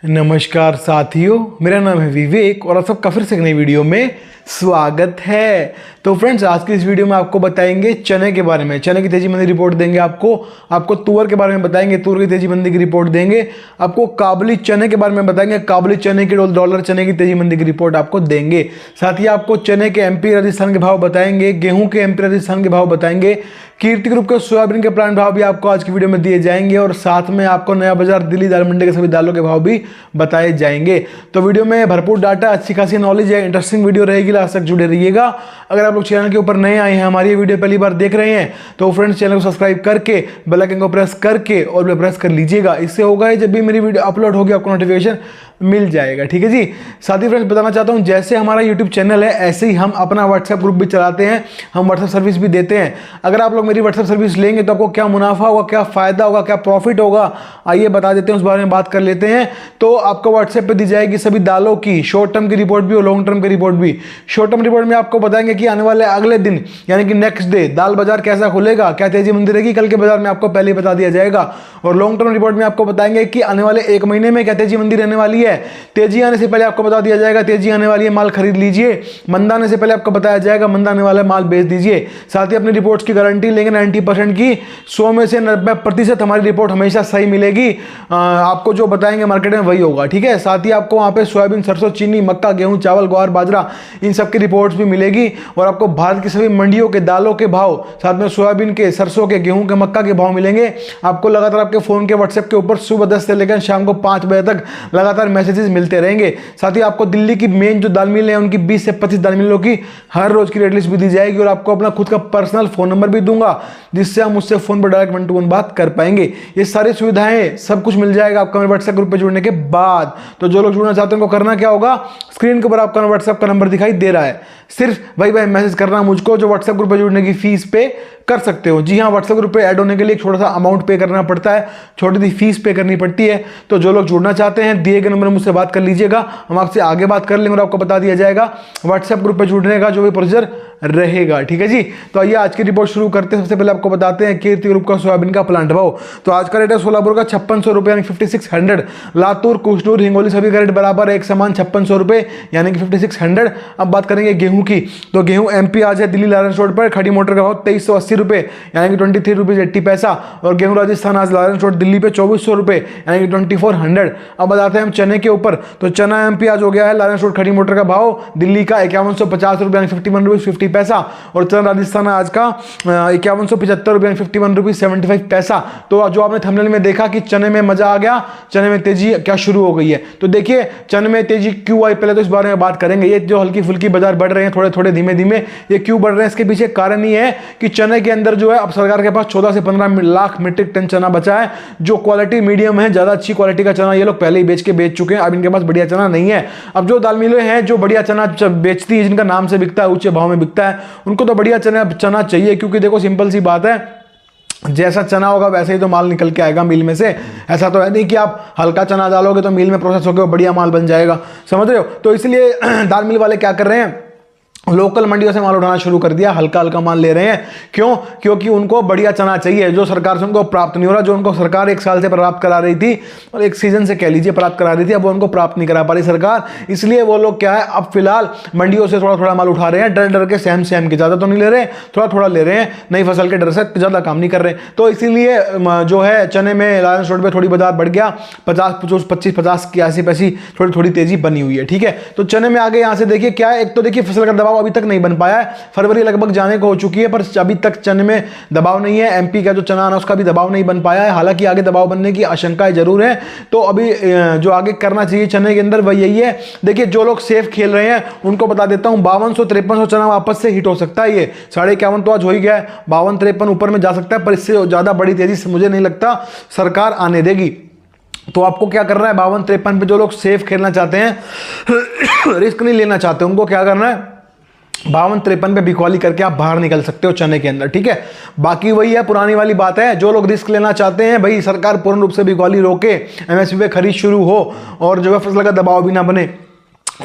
नमस्कार साथियों, मेरा नाम है विवेक और आप सबका फिर से एक नई वीडियो में स्वागत है। तो फ्रेंड्स, आज की इस वीडियो में आपको बताएंगे चने के बारे में। चने की तेजी मंदी रिपोर्ट देंगे आपको तुअर के बारे में बताएंगे, तुअर की तेजी मंदी की रिपोर्ट देंगे आपको, काबुली चने के बारे में बताएंगे, काबुली चने की डॉलर चने की तेजी मंदी की रिपोर्ट आपको देंगे। साथ ही आपको चने के एमपी राजस्थान के भाव बताएंगे, गेहूं के एमपी राजस्थान के भाव बताएंगे, कीर्ति ग्रुप के सोयाबीन के प्लांट भाव भी आपको आज की वीडियो में दिए जाएंगे और साथ में आपको नया बाजार दिल्ली दाल मंडी के सभी दालों के भाव भी बताए जाएंगे। तो वीडियो में भरपूर डाटा, अच्छी खासी नॉलेज है, इंटरेस्टिंग वीडियो रहेगी, लास्ट तक जुड़े रहिएगा। अगर आप लोग चैनल के ऊपर नए आए हैं, हमारी ये वीडियो पहली बार देख रहे हैं, तो फ्रेंड्स चैनल को सब्सक्राइब करके बेल आइकन को प्रेस करके और बेल प्रेस कर लीजिएगा। इससे होगा जब भी मेरी वीडियो अपलोड होगी आपको नोटिफिकेशन मिल जाएगा, ठीक है जी। साथ ही फ्रेंड्स बताना चाहता हूं, जैसे हमारा यूट्यूब चैनल है ऐसे ही हम अपना व्हाट्सएप ग्रुप भी चलाते हैं, हम व्हाट्सएप सर्विस भी देते हैं। अगर आप लोग मेरी व्हाट्सएप सर्विस लेंगे तो आपको क्या मुनाफा होगा, क्या फायदा होगा, क्या प्रॉफिट होगा, आइए बता देते हैं, उस बारे में बात कर लेते हैं। तो आपको व्हाट्सएप पे दी जाएगी सभी दालों की शॉर्ट टर्म की रिपोर्ट भी और लॉन्ग टर्म की रिपोर्ट भी। शॉर्ट टर्म रिपोर्ट में आपको बताएंगे कि आने वाले अगले दिन यानी कि नेक्स्ट डे दाल बाजार कैसा खुलेगा, क्या तेजी मंदी रहेगी, कल के बाजार में आपको पहले ही बता दिया जाएगा। और लॉन्ग टर्म रिपोर्ट में आपको बताएंगे कि आने वाले एक महीने में क्या तेजी मंदी रहने वाली है। तेजी आने से पहले आपको बता दिया जाएगा तेजी आने वाली है, माल खरीद लीजिए। मंदा आने से पहले आपको बताया जाएगा मंदा आने वाला है, माल बेच दीजिए। साथ ही अपनी रिपोर्ट्स की गारंटी लेंगे 90% की, 100 में से 90% हमारी रिपोर्ट हमेशा सही मिलेगी। आपको जो बताएंगे मार्केट में वही होगा, ठीक है। साथ ही आपको वहाँ पे सोयाबीन, सरसों, चीनी, मक्का, गेहूं, चावल, ग्वार, बाजरा, इन सब की रिपोर्ट्स भी मिलेगी। और आपको भारत की सभी मंडियों के दालों के भाव, साथ में सोयाबीन के, सरसों के, गेहूं के, मक्का के भाव मिलेंगे आपको। लगातार आपके फोन के व्हाट्सएप के ऊपर सुबह 10 से लेकर शाम को 5 बजे तक लगातार मैसेजेस मिलते रहेंगे। साथ ही आपको दिल्ली की मेन जो दाल मिल है उनकी 20 से 25 दाल मिलों की हर रोज की रेट लिस्ट भी दी जाएगी और आपको अपना खुद का पर्सनल फोन नंबर भी दूंगा, जिससे हम मुझसे फोन पर डायरेक्ट 1 to 1 बात कर पाएंगे। ये सारी सुविधाएं सब कुछ मिल जाएगा आपको मेरे व्हाट्सएप ग्रुप पे जुड़ने के बाद। तो जो लोग जुड़ना चाहते हैं उनको करना क्या होगा, स्क्रीन के ऊपर आपका व्हाट्सएप का नंबर दिखाई दे रहा है, सिर्फ भाई मैसेज करना मुझको, जो व्हाट्सएप ग्रुप पे जुड़ने की फीस पे कर सकते हो। जी हाँ, व्हाट्सएप ग्रुप पे ऐड होने के लिए एक छोटा सा अमाउंट पे करना पड़ता है, छोटी सी फीस पे करनी पड़ती है। तो जो लोग जुड़ना चाहते हैं दिए गए नंबर मुझसे बात कर लीजिएगा, हम आपसे आगे बात कर लेंगे और आपको बता दिया जाएगा व्हाट्सएप ग्रुप पे जुड़ने का जो भी प्रोसीजर रहेगा, ठीक है जी। तो आइए आज की रिपोर्ट शुरू करते हैं। सबसे पहले आपको बताते हैं कीर्ति ग्रुप का सोयाबीन का प्लांट भाव। तो आज का रेट है सोलापुर का 5600 रुपये यानी 5600, लातूर, कुशनूर, हिंगोली सभी का रेट बराबर है, एक समान 5600 रुपये यानी कि 5600। अब बात करेंगे गेहूं की, तो गेहूं एमपी आज है दिल्ली लारेंस रोड पर, खड़ी मोटर का भाव 2380 रुपये यानी कि 23 रुपीज़ 80 पैसा। और गेहूं राजस्थान आज लारेंस रोड दिल्ली पे 2400 रुपये यानी कि 2400। अब बताते हैं हम चने के ऊपर, तो चना एमपी आज हो गया है लारेंस रोड खड़ी मोटर का भाव दिल्ली का 5150 रुपये यानी 51 रुपीज़ 50 पैसा। और चना राजस्थान आज का 5175 रुपये 51 रुपीज़ 75 पैसा। तो जो आपने थंबनेल में देखा कि चने में मजा आ गया, चने में तेजी क्या शुरू हो गई है। तो देखिए चने में तेजी क्यों आई, पहले तो इस बारे में बात करेंगे। ये जो हल्की फुल्की बाजार बढ़ रहे हैं थोड़े थोड़े धीमे धीमे, ये क्यों बढ़ रहे हैं, इसके पीछे कारण ये है कि चने के अंदर जो है अब सरकार के पास 14 से 15 लाख मीट्रिक टन चना बचा है, जो क्वालिटी मीडियम है, ज्यादा अच्छी क्वालिटी का चना ये लोग पहले ही बेच चुके हैं। अब इनके पास बढ़िया चना नहीं है। अब जो दाल मिलें हैं जो बढ़िया चना बेचती है, जिनका नाम से बिकता है, ऊंचे भाव में बिकता है, उनको तो बढ़िया चना चाहिए। क्योंकि देखो सिंपल सी बात है, जैसा चना होगा वैसे ही तो माल निकल के आएगा मिल में से। ऐसा तो है नहीं कि आप हल्का चना डालोगे तो मिल में प्रोसेस होकर बढ़िया माल बन जाएगा, समझ रहे हो। तो इसलिए दाल मिल वाले क्या कर रहे हैं, लोकल मंडियों से माल उठाना शुरू कर दिया, हल्का हल्का माल ले रहे हैं। क्यों? क्योंकि उनको बढ़िया चना चाहिए, जो सरकार से उनको प्राप्त नहीं हो रहा। जो उनको सरकार 1 साल से प्राप्त करा रही थी और 1 सीजन से कह लीजिए प्राप्त करा रही थी, अब वो उनको प्राप्त नहीं करा पा रही सरकार। इसलिए वो लोग क्या है, अब फिलहाल मंडियों से थोड़ा थोड़ा माल उठा रहे हैं, डर डर के, सहम के, ज़्यादा तो नहीं ले रहे, थोड़ा थोड़ा ले रहे हैं, नई फसल के डर से ज़्यादा काम नहीं कर रहे। तो इसीलिए जो है चने में लारेंस रोड पर थोड़ी बाजार बढ़ गया, 50 की ऐसी पैसी थोड़ी थोड़ी तेजी बनी हुई है, ठीक है। तो चने में आगे यहाँ से देखिए क्या है, एक तो देखिए फसल का दबाव अभी तक नहीं बन पाया, फरवरी लगभग जाने को हो चुकी है पर अभी तक चने में दबाव नहीं है। एमपी का जो चना आना उसका भी दबाव नहीं बन पाया है, हालांकि आगे दबाव बनने की आशंकाएं जरूर है। तो अभी जो आगे करना चाहिए चने के अंदर वह यही है। देखिए जो लोग सेफ खेल रहे हैं उनको बता देता हूं, 5200-5300 चना वापस से हिट हो सकता है। ये 51.5 तो आज हो ही गया है, 52-53 ऊपर में जा सकता है, पर इससे ज्यादा बड़ी तेजी से मुझे नहीं लगता सरकार आने देगी। तो आपको क्या करना है, 52-53 पे जो लोग सेफ खेलना चाहते हैं, रिस्क नहीं लेना चाहते, उनको क्या करना है, 52-53 पे बिकवाली करके आप बाहर निकल सकते हो चने के अंदर, ठीक है। बाकी वही है, पुरानी वाली बात है, जो लोग रिस्क लेना चाहते हैं भाई, सरकार पूर्ण रूप से बिकवाली रोके, एमएसपी पे खरीद शुरू हो और जो है फसल का दबाव भी ना बने,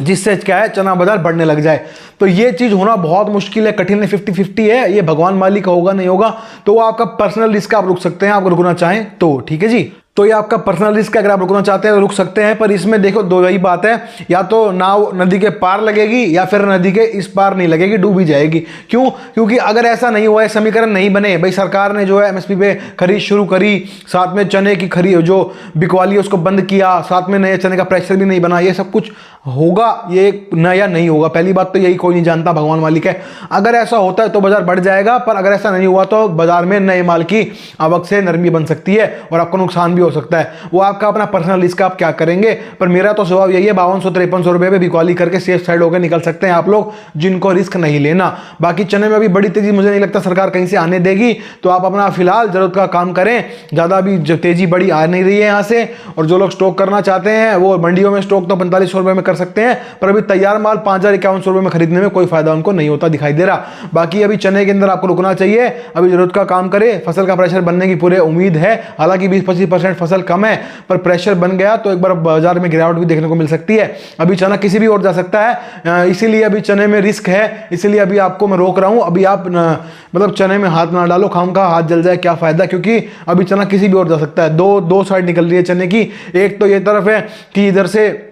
जिससे क्या है चना बाजार बढ़ने लग जाए। तो ये चीज होना बहुत मुश्किल है, कठिन है, 50-50 है। ये भगवान मालिक का होगा नहीं होगा, तो वो आपका पर्सनल रिस्क, आप रुक सकते हैं आप रुकना चाहें तो, ठीक है जी। तो ये आपका पर्सनल रिस्क है, अगर आप रुकना चाहते हैं तो रुक सकते हैं। पर इसमें देखो दो ही बात है, या तो नाव नदी के पार लगेगी या फिर नदी के इस पार नहीं लगेगी, डूब ही जाएगी। क्यों? क्योंकि अगर ऐसा नहीं हुआ है, समीकरण नहीं बने, भाई सरकार ने जो है एमएसपी पे खरीद शुरू करी, साथ में चने की खरीद जो बिकवाली है उसको बंद किया, साथ में नए चने का प्रेशर भी नहीं बना, ये सब कुछ होगा, ये नया नहीं होगा। पहली बात तो यही कोई नहीं जानता, भगवान मालिक है। अगर ऐसा होता है तो बाजार बढ़ जाएगा, पर अगर ऐसा नहीं हुआ तो बाजार में नए माल की आवक से नरमी बन सकती है और आपको नुकसान भी हो सकता है। वो आपका अपना पर्सनल रिस्क, आप क्या करेंगे। पर मेरा तो स्वभाव यही है, 5200-5300 रुपए पे बिकवाली करके सेफ साइड होकर निकल सकते हैं आप लोग, जिनको रिस्क नहीं लेना। बाकी चने में अभी बड़ी तेजी मुझे नहीं लगता सरकार कहीं से आने देगी, तो आप अपना फिलहाल जरूरत का काम करें। ज़्यादा अभी तेजी बड़ी आ नहीं रही है यहाँ से, और जो लोग स्टॉक करना चाहते हैं वो मंडियों में स्टॉक तो 4500 रुपये में कर सकते हैं, पर अभी तैयार माल 5051 रुपये में खरीदने में कोई फायदा उनको नहीं होता दिखाई दे रहा। बाकी अभी चने के अंदर आपको रुकना चाहिए, अभी जरूरत का काम करे। फसल का प्रेशर बनने की पूरी उम्मीद है, हालांकि 20-25% फसल कम है, पर प्रेशर बन गया तो एक बार बाजार में गिरावट भी देखने को मिल सकती है। अभी चना किसी भी ओर जा सकता है, इसीलिए अभी चने में रिस्क है, इसीलिए अभी आपको मैं रोक रहा हूं। अभी आप मतलब चने में हाथ ना डालो, खामखा हाथ जल जाए क्या फायदा, क्योंकि अभी चना किसी भी ओर जा सकता है। दो साइड निकल रही है चने की, एक तो ये तरफ है कि इधर से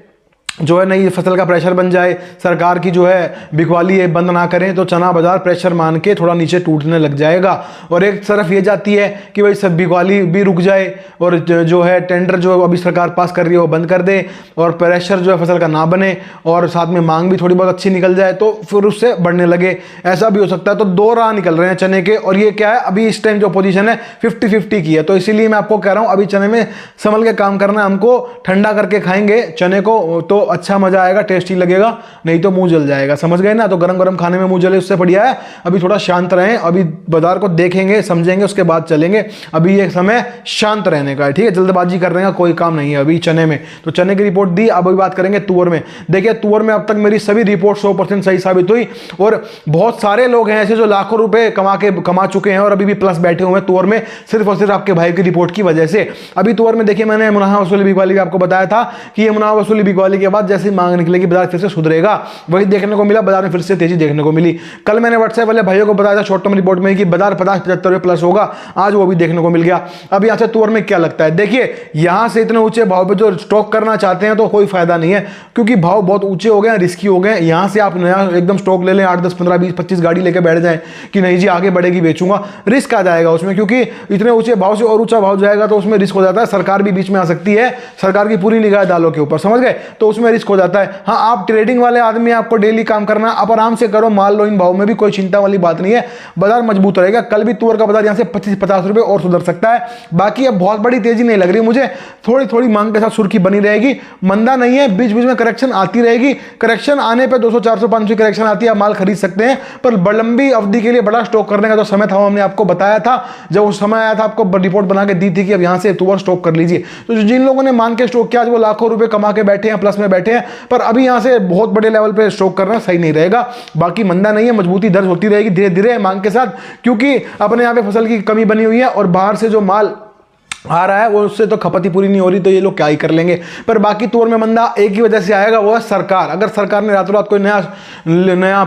जो है नई फसल का प्रेशर बन जाए, सरकार की जो है बिकवाली है बंद ना करें तो चना बाजार प्रेशर मान के थोड़ा नीचे टूटने लग जाएगा। और एक तरफ ये जाती है कि भाई सब बिकवाली भी रुक जाए और जो है टेंडर जो अभी सरकार पास कर रही है वो बंद कर दे, और प्रेशर जो है फसल का ना बने, और साथ में मांग भी थोड़ी बहुत अच्छी निकल जाए तो फिर उससे बढ़ने लगे, ऐसा भी हो सकता है। तो दो राह निकल रहे हैं चने के, और ये क्या है अभी इस टाइम जो पोजीशन है 50-50 की है। तो इसीलिए मैं आपको कह रहा हूँ अभी चने में संभल के काम करना, हमको ठंडा करके खाएंगे चने को तो अच्छा मजा आएगा, टेस्टी लगेगा, नहीं तो मुंह जल जाएगा, समझ गए ना। तो गरम गरम खाने में मुंह जले उससे बढ़िया है अभी थोड़ा शांत रहें, अभी बाजार को देखेंगे समझेंगे उसके बाद चलेंगे। अभी ये समय शांत रहने का है, ठीक है, जल्दबाजी करने का कोई काम नहीं है अभी चने में। तो चने की रिपोर्ट दी, अब अभी बात करेंगे तुअर में। देखिए तुअर में अब तक मेरी सभी रिपोर्ट 100% सही साबित हुई, और बहुत सारे लोग हैं ऐसे जो लाखों रुपए कमा चुके हैं और अभी भी प्लस बैठे हुए हैं तुअर में, सिर्फ और सिर्फ आपके भाई की रिपोर्ट की वजह से। अभी तुअर में देखिए मैंने मुनाफा वसूली बिकवाली आपको बताया था कि ये मुनाफा वसूली बिकवाली के बाद जैसे मांग निकलेगी बाजार फिर से सुधरेगा, वही देखने को मिला, बाजार में फिर से तेजी देखने को मिली। कल मैंने व्हाट्सएप वाले भाइयों को बताया था शॉर्ट टर्म रिपोर्ट में कि बाजार 50-75 रुपए प्लस होगा, आज वो भी देखने को मिल गया। अब यहां से तुअर में क्या लगता है, देखिए यहां से इतने ऊंचे भाव पे जो स्टॉक करना चाहते हैं तो कोई फायदा नहीं है, क्योंकि भाव बहुत ऊंचे हो गए, रिस्की हो गए। यहां से आप नया एकदम स्टॉक ले लें, 8, 10, 15, 20, 25 गाड़ी लेके बैठ जाए कि नहीं जी आगे बढ़ेगी बेचूंगा, रिस्क आ जाएगा उसमें, क्योंकि इतने ऊंचे भाव से और ऊंचा भाव जाएगा तो उसमें रिस्क हो जाता है। सरकार भी बीच में आ सकती है, सरकार की पूरी निगाह दालों के ऊपर, समझ गए, तो उसमें रिस्क हो जाता है। हाँ आप ट्रेडिंग वाले आदमी, आपको डेली काम करना, आप आराम से करो, माल लो इन भाव में भी, कोई चिंता वाली बात नहीं है, बाजार मजबूत रहेगा। कल भी तुअर का बाजार यहां से 25-50 रुपए और सुधर सकता है। बाकी अब बहुत बड़ी तेजी नहीं लग रही मुझे, थोड़ी थोड़ी मांग के साथ सुर्खी बनी रहेगी, मंदा नहीं है, बीच बीच में करेक्शन आती रहेगी। करेक्शन आने पे 200, 400, 500 करेक्शन आती है, आप माल खरीद सकते हैं, पर लंबी अवधि के लिए बड़ा स्टॉक करने का जो समय था वो हमने आपको बताया था, जब उस समय आया था आपको रिपोर्ट बना के दी थी कि अब यहां से तुअर स्टॉक कर लीजिए। तो जिन लोगों ने मान के स्टॉक किया आज वो लाखों रुपए कमा के बैठे हैं, प्लस में बैठे हैं, पर अभी यहां से बहुत बड़े लेवल पे स्टॉक करना सही नहीं रहेगा। बाकी मंदा नहीं है, मजबूती दर्ज होती रहेगी धीरे धीरे मांग के साथ, क्योंकि अपने यहाँ पे फसल की कमी बनी हुई है और बाहर से जो माल आ रहा है वो उससे तो खपत ही पूरी नहीं हो रही, तो ये लोग क्या ही कर लेंगे। पर बाकी तुअर में मंदा एक ही वजह से आएगा, वो है सरकार। अगर सरकार ने रातों रात कोई नया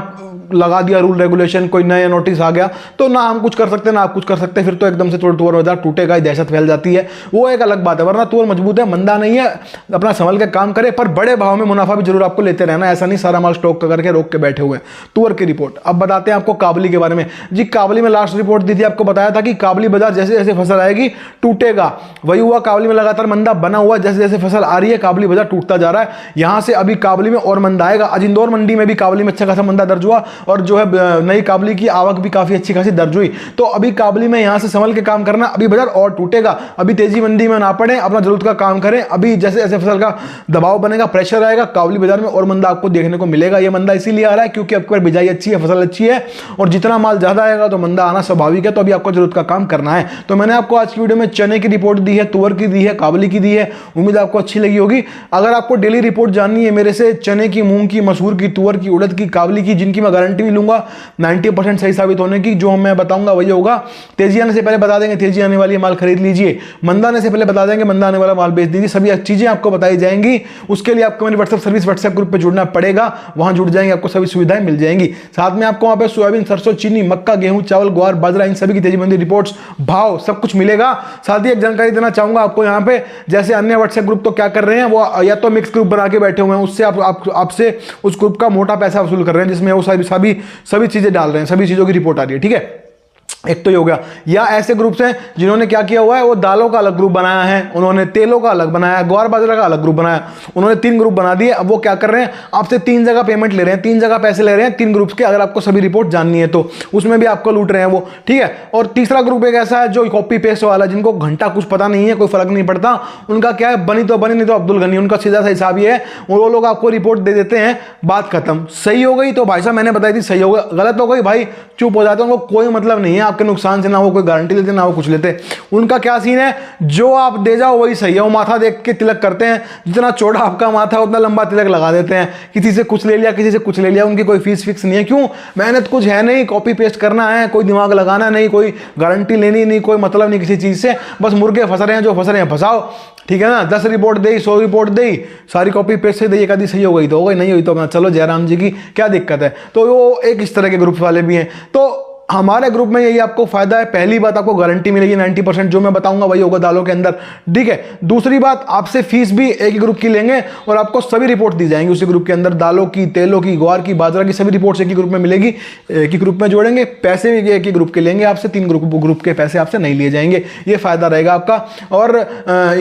लगा दिया रूल रेगुलेशन, कोई नया नोटिस आ गया, तो ना हम कुछ कर सकते ना आप कुछ कर सकते, फिर तो एकदम से तुअर बाजार टूटेगा ही, दहशत फैल जाती है, वो एक अलग बात है। वरना तुअर मजबूत है, मंदा नहीं है, अपना संभल के काम करे, पर बड़े भाव में मुनाफा भी जरूर आपको लेते रहना, ऐसा नहीं सारा माल स्टॉक करके रोक के बैठे हुए। तुअर की रिपोर्ट अब बताते हैं आपको काबुली के बारे में। जी काबुली में लास्ट रिपोर्ट दी थी, आपको बताया था कि काबुली बाजार जैसे जैसे फसल आएगी टूटेगा, वही हुआ। काबुली में लगातार मंदा बना हुआ, जैसे जैसे फसल आ रही है काबुली बाजार टूटता जा रहा है। यहां से अभी काबुली में और मंदा आएगा। आज इंदौर मंडी में भी काबुली में अच्छा खासा मंदा दर्ज हुआ, और जो है नई काबुली की आवक भी काफी अच्छी खासी दर्ज हुई। तो अभी काबुली में यहां से संभल के काम करना, अभी बाजार और टूटेगा, अभी तेजी मंदी में ना पड़े, अपना जरूरत का काम करें। अभी जैसे जैसे फसल का दबाव बनेगा, प्रेशर आएगा, काबुली बाजार में और मंदा आपको देखने को मिलेगा। यह मंदा इसीलिए आ रहा है क्योंकि आपकी बिजाई अच्छी है, फसल अच्छी है, और जितना माल ज्यादा आएगा तो मंदा आना स्वाभाविक है। तो अभी आपको जरूरत का काम करना है। तो मैंने आपको आज की वीडियो में चने की रिपोर्ट दी है, तुअर की दी है, काबुली की दी है, उम्मीद आपको अच्छी लगी होगी। अगर आपको डेली रिपोर्ट जाननी है मेरे से चने की, मूंग की, मसूर की, तुअर की, उड़द की, काबुली की, जिनकी मैं गारंटी भी लूंगा 90% सही साबित होने की, जो मैं बताऊंगा वही होगा। तेजी आने से पहले बता देंगे तेजी आने वाली माल खरीद लीजिए, मंदा आने से पहले बता देंगे मंदा आने वाला माल बेच दीजिए, सभी चीजें आपको बताई जाएंगी। उसके लिए आपको मेरी व्हाट्सएप सर्विस व्हाट्सएप ग्रुप पे जुड़ना पड़ेगा, वहां जुड़ जाएंगे, आपको सभी सुविधाएं मिल जाएंगी। साथ में आपको वहां पे सोयाबीन, सरसों, चीनी, मक्का, गेहूं, चावल, ग्वार, बाजरा, इन सभी की तेजी मंदी रिपोर्ट्स, भाव सब कुछ मिलेगा। साथ ही एक जानकारी देना चाहूंगा आपको यहाँ पे, जैसे अन्य व्हाट्सएप ग्रुप तो क्या कर रहे हैं, वो या तो मिक्स ग्रुप बना के बैठे हुए हैं, उससे आपसे उस ग्रुप का मोटा पैसा वसूल कर रहे हैं, जिसमें वो सभी चीजें डाल रहे हैं, सभी चीजों की रिपोर्ट आ रही है, ठीक है। एक तो ये हो गया। या ऐसे ग्रुप्स हैं जिन्होंने क्या किया हुआ है, वो दालों का अलग ग्रुप बनाया है, उन्होंने तेलों का अलग बनाया, ग्वार बाजरा का अलग ग्रुप बनाया, उन्होंने 3 ग्रुप बना दिए। अब वो क्या कर रहे हैं, आपसे 3 जगह पेमेंट ले रहे हैं, 3 जगह पैसे ले रहे हैं 3 ग्रुप्स के, अगर आपको सभी रिपोर्ट जाननी है तो उसमें भी आपको लूट रहे हैं वो, ठीक है। और तीसरा ग्रुप एक ऐसा है जो कॉपी पेस्ट वाला, जिनको घंटा कुछ पता नहीं है, कोई फर्क नहीं पड़ता, उनका क्या है, बनी तो बनी, नहीं तो अब्दुल गनी, उनका सीधा सा हिसाब ये है, वो लोग आपको रिपोर्ट दे देते हैं, बात खत्म। सही हो गई तो भाई साहब मैंने बताई थी सही हो गई, गलत हो गई भाई चुप हो जाते हैं, उनको कोई मतलब नहीं है आपके नुकसान से, ना वो कोई गारंटी लेते ना वो कुछ लेते। उनका क्या सीन है, जो आप दे जाओ वही सही है, वो माथा देख के तिलक करते हैं, जितना चौड़ा आपका माथा उतना लंबा तिलक लगा देते हैं, किसी से कुछ ले लिया किसी से कुछ ले लिया, उनकी कोई फीस फिक्स नहीं है। क्यों, मेहनत कुछ है नहीं, कॉपी पेस्ट करना है, कोई दिमाग लगाना नहीं, कोई गारंटी लेनी नहीं, कोई मतलब नहीं किसी चीज से, बस मुर्गे फंस रहे हैं, जो फंस रहे हैं फंसाओ, ठीक है ना। 10 रिपोर्ट दी, 100 रिपोर्ट दी, सारी कॉपी पेस्ट से दी, एक आधी सही हो गई तो हो गई, नहीं हुई तो अपना चलो जयराम जी की क्या दिक्कत है। तो वो एक इस तरह के ग्रुप वाले भी हैं। तो हमारे ग्रुप में यही आपको फायदा है, पहली बात आपको गारंटी मिलेगी 90%, जो मैं बताऊंगा वही होगा दालों के अंदर, ठीक है। दूसरी बात, आपसे फीस भी एक ही ग्रुप की लेंगे और आपको सभी रिपोर्ट दी जाएंगी उसी ग्रुप के अंदर, दालों की, तेलों की, ग्वार की, बाजरा की, सभी रिपोर्ट्स एक ही ग्रुप में मिलेगी, एक ही ग्रुप में जोड़ेंगे, पैसे भी एक ही ग्रुप के लेंगे आपसे, 3 ग्रुप के पैसे आपसे नहीं लिए जाएंगे, ये फायदा रहेगा आपका। और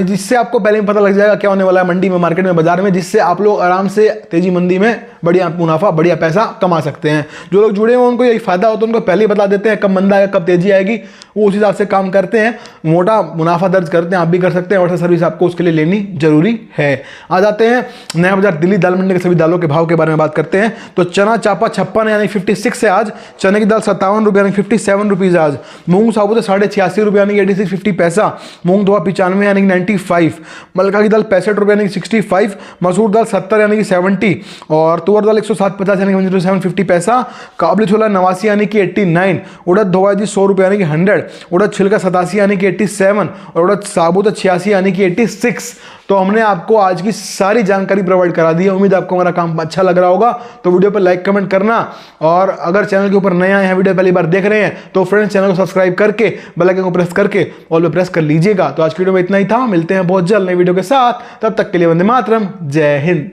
जिससे आपको पहले ही पता लग जाएगा क्या होने वाला है मंडी में, मार्केट में, बाजार में, जिससे आप लोग आराम से तेजी मंदी में बढ़िया मुनाफा, बढ़िया पैसा कमा सकते हैं। जो लोग जुड़े हुए उनको यही फायदा होता है, उनको पहले ही बता देते हैं कब मंदा है कब तेजी आएगी, वो उस हिसाब से काम करते हैं, मोटा मुनाफा दर्ज करते हैं। आप भी कर सकते हैं, और सर्विस आपको उसके लिए लेनी जरूरी है। आ जाते हैं नया बाजार दिल्ली दाल मंडी के सभी दालों के भाव के बारे में बात करते हैं। तो चना चापा 56 यानी 56 है आज, चने की दाल 57 रुपये यानी 57 रुपीज़ आज, मूंग साबुत 86.5 रुपये यानी 86.50 पैसा, मूंग धोआ 95 यानी 95, मलका की दाल 65 रुपये यानी 65, मसूर दाल 70 यानी कि 70, और तुअर दाल 107.50 यानी कि 107.50 पैसा, काबुली छोला 89 यानी कि 89, उड़द धोआ जी 100 रुपये यानी कि 100, उड़द छिलका 87 यानी कि 87, और उड़द साबुत 86 यानी कि 86। तो हमने आपको आज की सारी जानकारी प्रोवाइड करा दी है। उम्मीद आपको हमारा काम अच्छा लग रहा होगा। तो वीडियो पर लाइक कमेंट करना, और अगर चैनल के ऊपर नए आए हैं, वीडियो पहली बार देख रहे हैं, तो फ्रेंड्स चैनल को सब्सक्राइब करके बेल आइकन को प्रेस करके ऑल पे प्रेस कर लीजिएगा। तो आज की वीडियो में इतना ही था, मिलते हैं बहुत जल्द नई वीडियो के साथ, तब तक के लिए वंदे मातरम, जय हिंद।